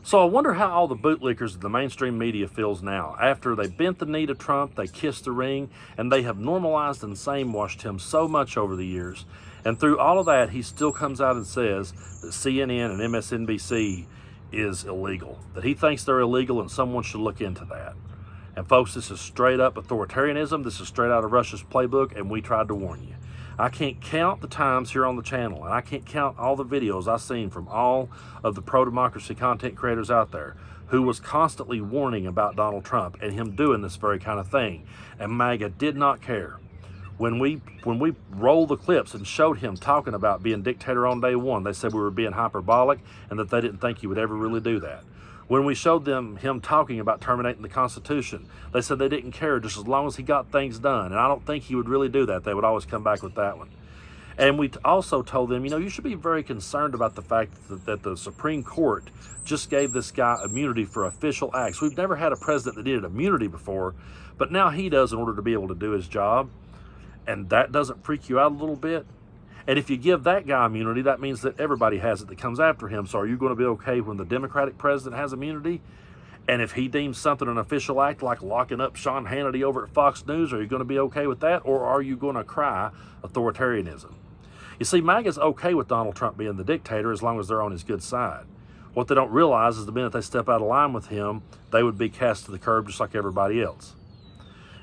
So I wonder how all the bootlickers of the mainstream media feels now. After they bent the knee to Trump, they kissed the ring, and they have normalized and same-washed him so much over the years. And through all of that, he still comes out and says that CNN and MSNBC is illegal, that he thinks they're illegal and someone should look into that. And folks, this is straight up authoritarianism. This is straight out of Russia's playbook, and we tried to warn you. I can't count the times here on the channel, and I can't count all the videos I've seen from all of the pro-democracy content creators out there who was constantly warning about Donald Trump and him doing this very kind of thing. And MAGA did not care. When we rolled the clips and showed him talking about being dictator on day one, they said we were being hyperbolic and that they didn't think he would ever really do that. When we showed them him talking about terminating the Constitution, they said they didn't care just as long as he got things done. And I don't think he would really do that. They would always come back with that one. And we also told them, you should be very concerned about the fact that the Supreme Court just gave this guy immunity for official acts. We've never had a president that needed immunity before, but now he does in order to be able to do his job. And that doesn't freak you out a little bit? And if you give that guy immunity, that means that everybody has it that comes after him. So are you going to be okay when the Democratic president has immunity? And if he deems something an official act, like locking up Sean Hannity over at Fox News, are you going to be okay with that? Or are you going to cry authoritarianism? You see, MAGA's okay with Donald Trump being the dictator as long as they're on his good side. What they don't realize is the minute they step out of line with him, they would be cast to the curb just like everybody else.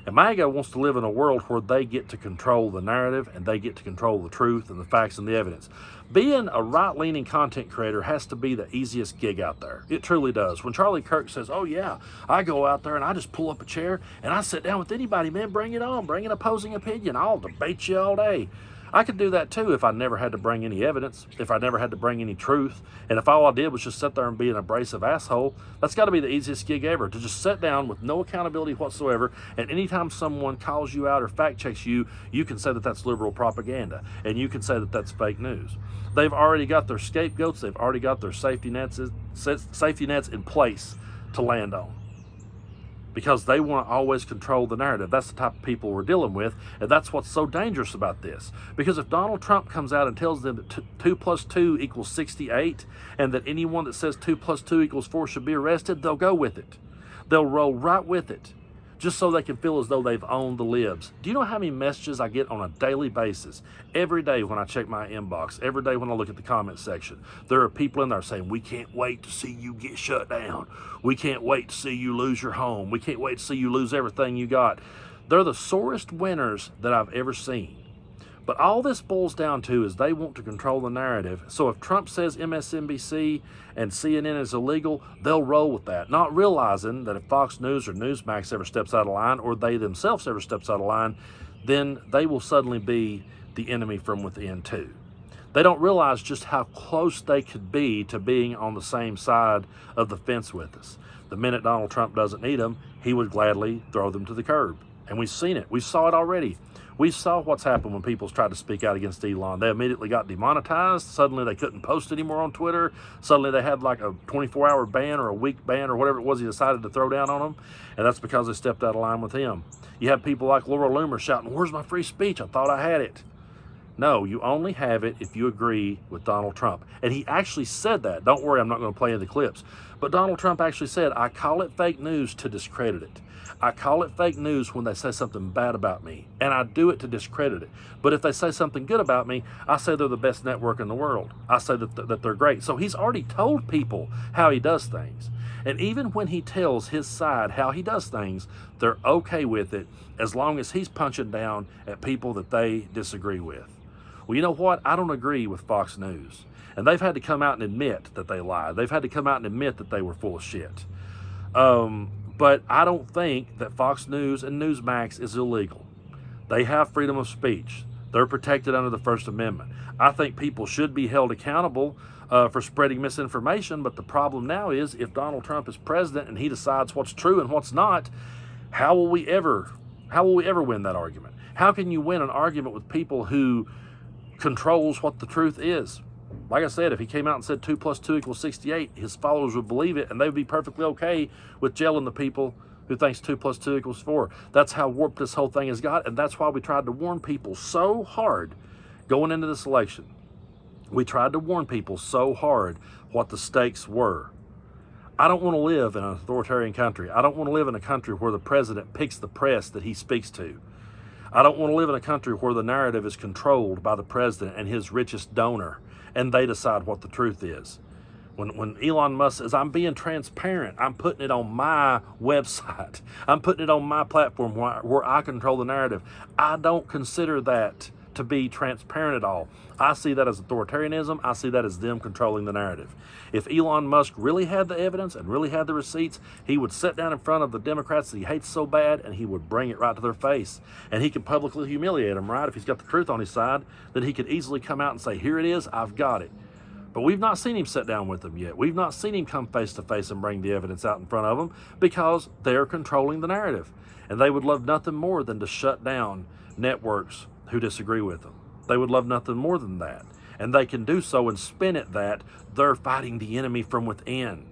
And MAGA wants to live in a world where they get to control the narrative and they get to control the truth and the facts and the evidence. Being a right-leaning content creator has to be the easiest gig out there. It truly does. When Charlie Kirk says, oh yeah, I go out there and I just pull up a chair and I sit down with anybody, man, bring it on, bring an opposing opinion. I'll debate you all day. I could do that too if I never had to bring any evidence, if I never had to bring any truth, and if all I did was just sit there and be an abrasive asshole. That's got to be the easiest gig ever, to just sit down with no accountability whatsoever, and anytime someone calls you out or fact checks you, you can say that that's liberal propaganda, and you can say that that's fake news. They've already got their scapegoats, they've already got their safety nets in place to land on, because they want to always control the narrative. That's the type of people we're dealing with, and that's what's so dangerous about this. Because if Donald Trump comes out and tells them that 2 plus 2 equals 68, and that anyone that says 2 plus 2 equals 4 should be arrested, they'll go with it. They'll roll right with it, just so they can feel as though they've owned the libs. Do you know how many messages I get on a daily basis? Every day when I check my inbox, every day when I look at the comment section, there are people in there saying, we can't wait to see you get shut down. We can't wait to see you lose your home. We can't wait to see you lose everything you got. They're the sorest winners that I've ever seen. But all this boils down to is they want to control the narrative. So if Trump says MSNBC and CNN is illegal, they'll roll with that, not realizing that if Fox News or Newsmax ever steps out of line, or they themselves ever steps out of line, then they will suddenly be the enemy from within too. They don't realize just how close they could be to being on the same side of the fence with us. The minute Donald Trump doesn't need them, he would gladly throw them to the curb. And we've seen it. We saw it already. We saw what's happened when people tried to speak out against Elon. They immediately got demonetized. Suddenly they couldn't post anymore on Twitter. Suddenly they had like a 24-hour ban or a week ban or whatever it was he decided to throw down on them. And that's because they stepped out of line with him. You have people like Laura Loomer shouting, where's my free speech? I thought I had it. No, you only have it if you agree with Donald Trump. And he actually said that. Don't worry, I'm not going to play any of the clips. But Donald Trump actually said, I call it fake news to discredit it. I call it fake news when they say something bad about me, and I do it to discredit it. But if they say something good about me, I say they're the best network in the world. I say that they're great. So he's already told people how he does things. And even when he tells his side how he does things, they're okay with it as long as he's punching down at people that they disagree with. Well, you know what? I don't agree with Fox News. And they've had to come out and admit that they lied. They've had to come out and admit that they were full of shit. But I don't think that Fox News and Newsmax is illegal. They have freedom of speech. They're protected under the First Amendment. I think people should be held accountable for spreading misinformation, but the problem now is if Donald Trump is president and he decides what's true and what's not, how will we ever win that argument? How can you win an argument with people who controls what the truth is? Like I said, if he came out and said 2 plus 2 equals 68, his followers would believe it, and they would be perfectly okay with jailing the people who thinks 2 plus 2 equals 4. That's how warped this whole thing has got, and that's why we tried to warn people so hard going into this election. We tried to warn people so hard what the stakes were. I don't want to live in an authoritarian country. I don't want to live in a country where the president picks the press that he speaks to. I don't want to live in a country where the narrative is controlled by the president and his richest donor, and they decide what the truth is. When Elon Musk says, I'm being transparent, I'm putting it on my website, I'm putting it on my platform where I control the narrative, I don't consider that to be transparent at all. I see that as authoritarianism. I see that as them controlling the narrative. If Elon Musk really had the evidence and really had the receipts, he would sit down in front of the Democrats that he hates so bad and he would bring it right to their face. And he could publicly humiliate them, right? If he's got the truth on his side, then he could easily come out and say, here it is, I've got it. But we've not seen him sit down with them yet. We've not seen him come face to face and bring the evidence out in front of them because they're controlling the narrative. And they would love nothing more than to shut down networks who disagree with them. They would love nothing more than that. And they can do so and spin it that they're fighting the enemy from within.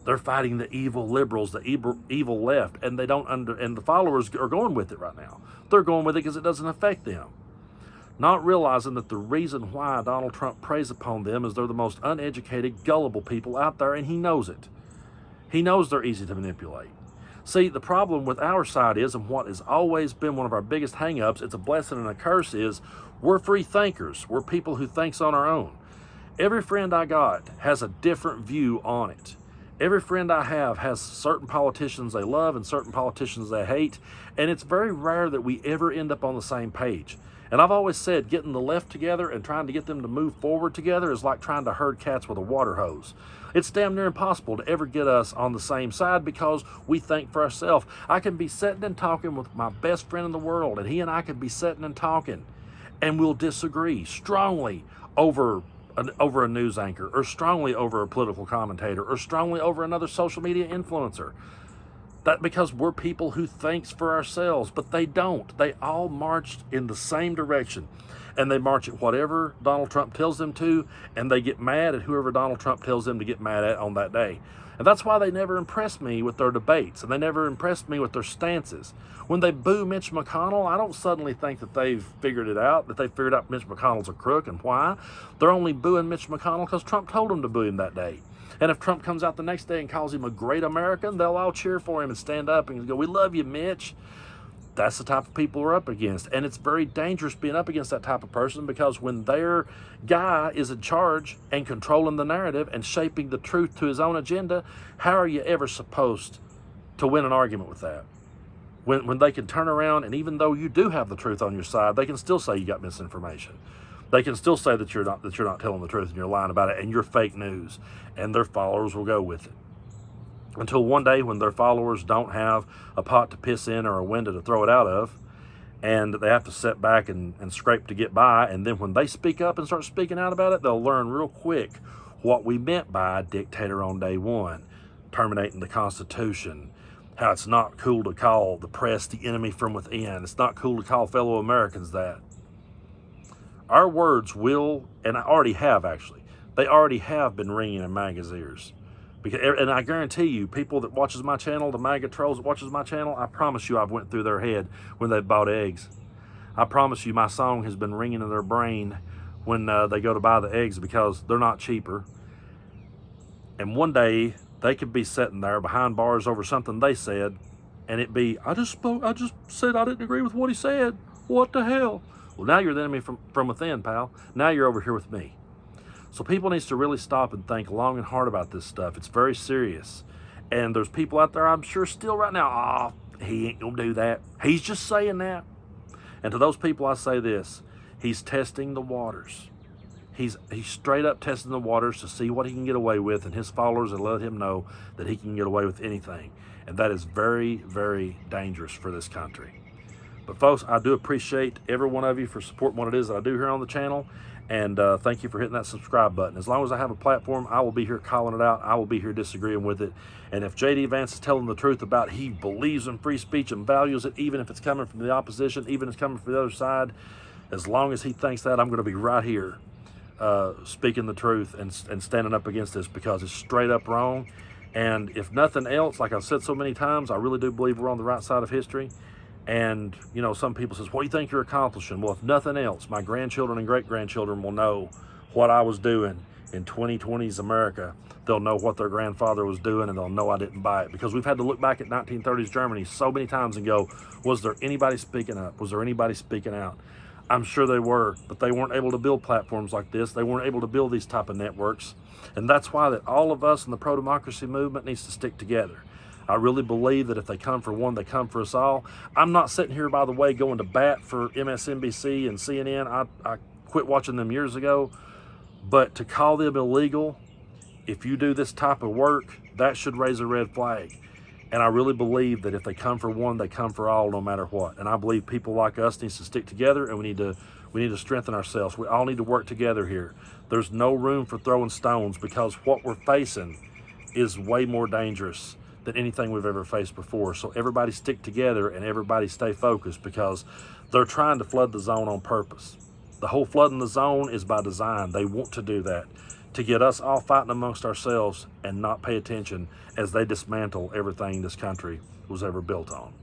They're fighting the evil liberals, the evil left, and they don't and the followers are going with it right now. They're going with it because it doesn't affect them. Not realizing that the reason why Donald Trump preys upon them is they're the most uneducated, gullible people out there, and he knows it. He knows they're easy to manipulate. See, the problem with our side is, and what has always been one of our biggest hang-ups, it's a blessing and a curse, is we're free thinkers. We're people who thinks on our own. Every friend I got has a different view on it. Every friend I have has certain politicians they love and certain politicians they hate, and it's very rare that we ever end up on the same page. And I've always said getting the left together and trying to get them to move forward together is like trying to herd cats with a water hose. It's damn near impossible to ever get us on the same side because we think for ourselves. I can be sitting and talking with my best friend in the world, and he and I could be sitting and talking, and we'll disagree strongly over a news anchor, or strongly over a political commentator, or strongly over another social media influencer. That because we're people who thinks for ourselves, but they don't. They all marched in the same direction, and they march at whatever Donald Trump tells them to, and they get mad at whoever Donald Trump tells them to get mad at on that day. And that's why they never impress me with their debates, and they never impress me with their stances. When they boo Mitch McConnell, I don't suddenly think that they've figured it out, that they figured out Mitch McConnell's a crook, and why. They're only booing Mitch McConnell because Trump told them to boo him that day. And if Trump comes out the next day and calls him a great American, they'll all cheer for him and stand up and go, we love you, Mitch. That's the type of people we're up against. And it's very dangerous being up against that type of person, because when their guy is in charge and controlling the narrative and shaping the truth to his own agenda, how are you ever supposed to win an argument with that? When they can turn around, and even though you do have the truth on your side, they can still say you got misinformation. They can still say that you're not telling the truth and you're lying about it and you're fake news, and their followers will go with it. Until one day when their followers don't have a pot to piss in or a window to throw it out of, and they have to sit back and scrape to get by, and then when they speak up and start speaking out about it, they'll learn real quick what we meant by dictator on day one, terminating the Constitution, how it's not cool to call the press the enemy from within. It's not cool to call fellow Americans that. Our words will, and I already have actually, they already have been ringing in MAGA's ears. And I guarantee you, people that watches my channel, the MAGA trolls that watches my channel, I promise you I've went through their head when they bought eggs. I promise you my song has been ringing in their brain when they go to buy the eggs, because they're not cheaper. And one day they could be sitting there behind bars over something they said, and it be, I just said I didn't agree with what he said. What the hell? Well, now you're the enemy from within, pal. Now you're over here with me. So people needs to really stop and think long and hard about this stuff. It's very serious. And there's people out there, I'm sure still right now, he ain't gonna do that. He's just saying that. And to those people I say this, he's testing the waters. He's straight up testing the waters to see what he can get away with, and his followers have let him know that he can get away with anything. And that is very, very dangerous for this country. But folks, I do appreciate every one of you for supporting what it is that I do here on the channel. And thank you for hitting that subscribe button. As long as I have a platform, I will be here calling it out. I will be here disagreeing with it. And if J.D. Vance is telling the truth about he believes in free speech and values it, even if it's coming from the opposition, even if it's coming from the other side, as long as he thinks that, I'm going to be right here speaking the truth and standing up against this, because it's straight up wrong. And if nothing else, like I've said so many times, I really do believe we're on the right side of history. And, you know, some people says, what do you think you're accomplishing? Well, if nothing else, my grandchildren and great-grandchildren will know what I was doing in 2020's America, they'll know what their grandfather was doing, and they'll know I didn't buy it. Because we've had to look back at 1930s Germany so many times and go, was there anybody speaking up? Was there anybody speaking out? I'm sure they were, but they weren't able to build platforms like this. They weren't able to build these type of networks. And that's why that all of us in the pro-democracy movement needs to stick together. I really believe that if they come for one, they come for us all. I'm not sitting here, by the way, going to bat for MSNBC and CNN. I quit watching them years ago. But to call them illegal, if you do this type of work, that should raise a red flag. And I really believe that if they come for one, they come for all, no matter what. And I believe people like us needs to stick together, and we need to strengthen ourselves. We all need to work together here. There's no room for throwing stones, because what we're facing is way more dangerous than anything we've ever faced before. So everybody stick together and everybody stay focused, because they're trying to flood the zone on purpose. The whole flooding the zone is by design. They want to do that to get us all fighting amongst ourselves and not pay attention as they dismantle everything this country was ever built on.